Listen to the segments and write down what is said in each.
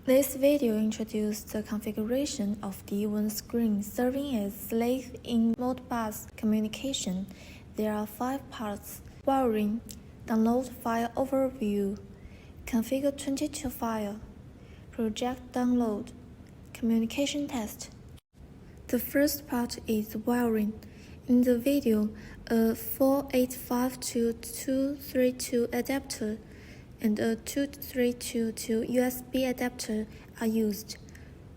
This video introduced the configuration of dwin screen serving as slave in modbus communication. There are 5 parts: wiring, download file overview, configure 22 file, project download, communication test. The first part is wiring. In the video, a 4852-232 adapter and a 232 to USB adapter are used.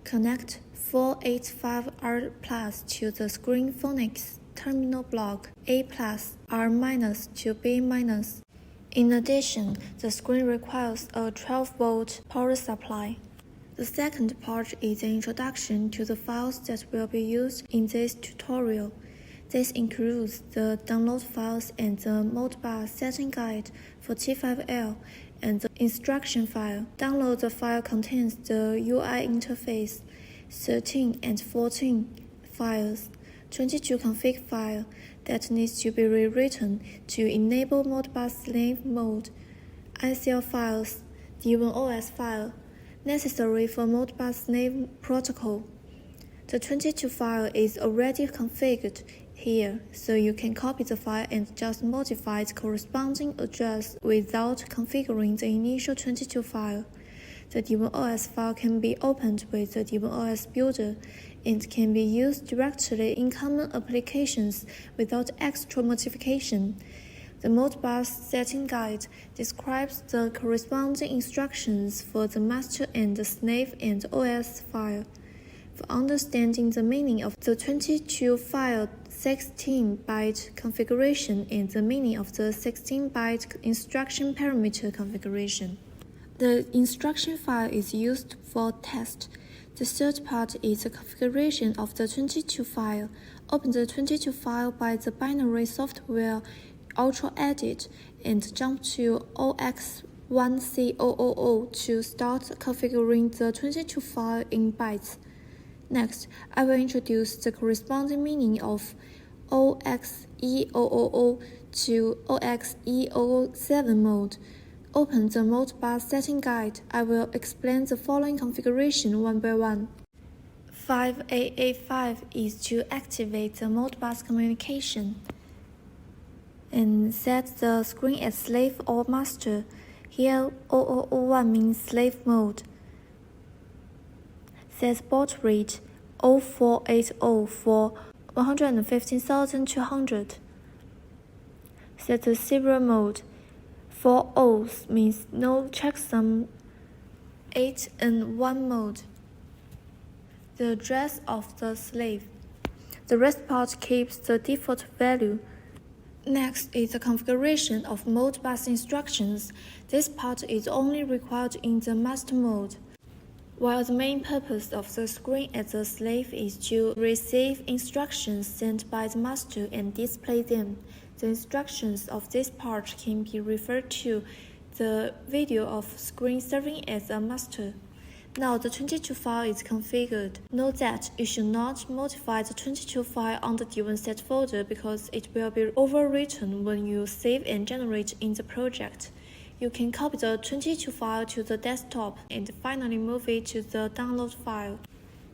Connect 485R plus to the screen phonics terminal block A plus R minus to B minus. In addition, the screen requires a 12-volt power supply. The second part is an introduction to the files that will be used in this tutorial. This includes the download files and the modbus setting guide for T5L and the instruction file. Download the file contains the UI interface, 13 and 14 files, 22 config file that needs to be rewritten to enable modbus slave mode, ICL files, dwin file, necessary for modbus slave protocol. The 22 file is already configured here, so you can copy the file and just modify its corresponding address without configuring the initial 22 file. The dwin file can be opened with the dwin builder and can be used directly in common applications without extra modification. The modbus setting guide describes the corresponding instructions for the master and the slave and OS file. For understanding the meaning of the 22 file 16-byte configuration and the meaning of the 16-byte instruction parameter configuration. The instruction file is used for test. The third part is the configuration of the 22 file. Open the 22 file by the binary software Ultra Edit and jump to OX1C000 to start configuring the 22 file in bytes. Next, I will introduce the corresponding meaning of OXE000 to OXE007 mode. Open the modbus setting guide. I will explain the following configuration one by one. 5885 is to activate the modbus communication and set the screen as slave or master. Here 0001 means slave mode. Set baud rate 0480 for 115,200. Set the serial mode. 4 O's means no checksum. 8 and 1 mode. The address of the slave. The rest part keeps the default value. Next is the configuration of modbus instructions. This part is only required in the master mode. While the main purpose of the screen as a slave is to receive instructions sent by the master and display them, the instructions of this part can be referred to the video of screen serving as a master. Now the 22 file is configured. Note that you should not modify the 22 file on the dwin set folder because it will be overwritten when you save and generate in the project. You can copy the 22 file to the desktop and finally move it to the download file.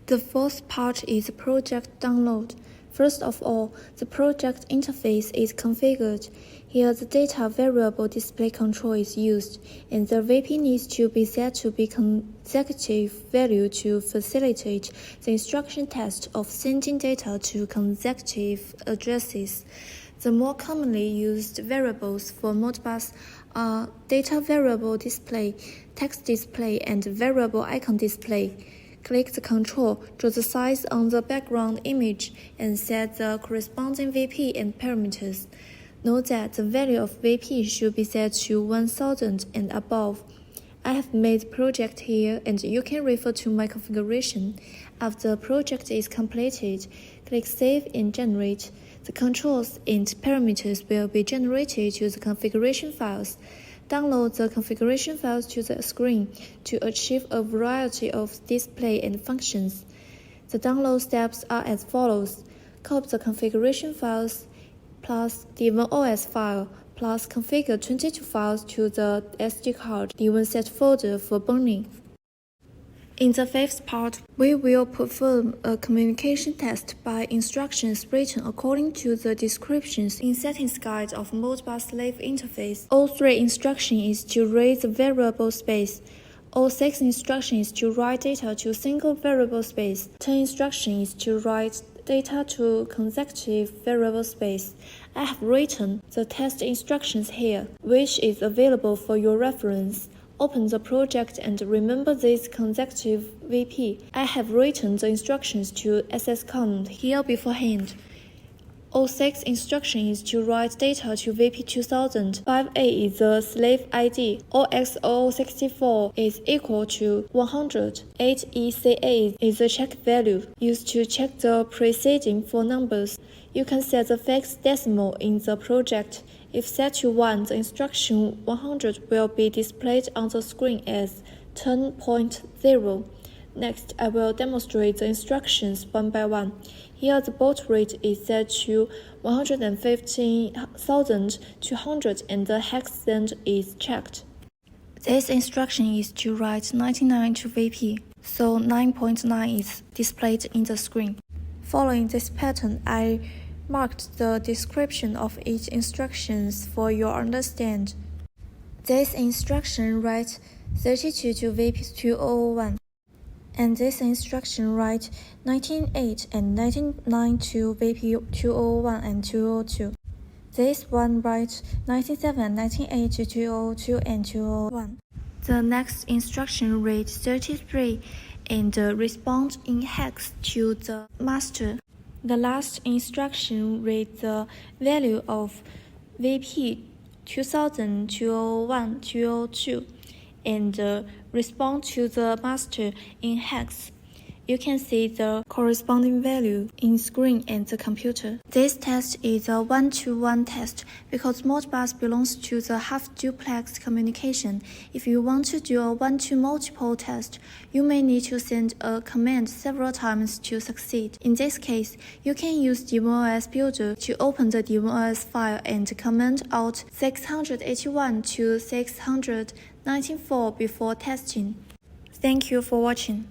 The fourth part is project download. First of all, the project interface is configured. Here the data variable display control is used, and the VP needs to be set to be consecutive value to facilitate the instruction test of sending data to consecutive addresses. The more commonly used variables for modbus are data variable display, text display, and variable icon display. Click the control, draw the size on the background image, and set the corresponding VP and parameters. Note that the value of VP should be set to 1000 and above. I have made a project here, and you can refer to my configuration. After the project is completed, click Save and Generate. The controls and parameters will be generated to the configuration files. Download the configuration files to the screen to achieve a variety of display and functions. The download steps are as follows: copy the configuration files plus dwin file plus configure 22 files to the SD card dwin set folder for burning. In the fifth part, we will perform a communication test by instructions written according to the descriptions in settings guide of modbus slave interface. All 3 instructions is to read the variable space. All 6 instructions is to write data to single variable space. 10 instructions is to write data to consecutive variable space. I have written the test instructions here, which is available for your reference. Open the project and remember this consecutive VP. I have written the instructions to SS count here beforehand. All 6 instructions is to write data to VP 2000. 5A is the slave ID. OX0064 is equal to 100. 8ECA is the check value used to check the preceding 4 numbers. You can set the fixed decimal in the project. If set to 1, the instruction 100 will be displayed on the screen as 10.0. Next, I will demonstrate the instructions one by one. Here, the baud rate is set to 115,200 and the hex send is checked. This instruction is to write 99 to VP, so 9.9 is displayed in the screen. Following this pattern, I marked the description of each instructions for your understand. This instruction writes 32 to VP 201, and this instruction writes 198 and 99 to VP 201 and 202. This one writes 97 and 98 to 202 and 201. The next instruction reads 33 and responds in hex to the master. The last instruction reads the value of VP 2000, 201, 202 and responds to the master in hex. You can see the corresponding value in screen and the computer. This test is a one-to-one test because modbus belongs to the half-duplex communication. If you want to do a one-to-multiple test, you may need to send a command several times to succeed. In this case, you can use dwin builder to open the dwin file and comment out 681 to 694 before testing. Thank you for watching.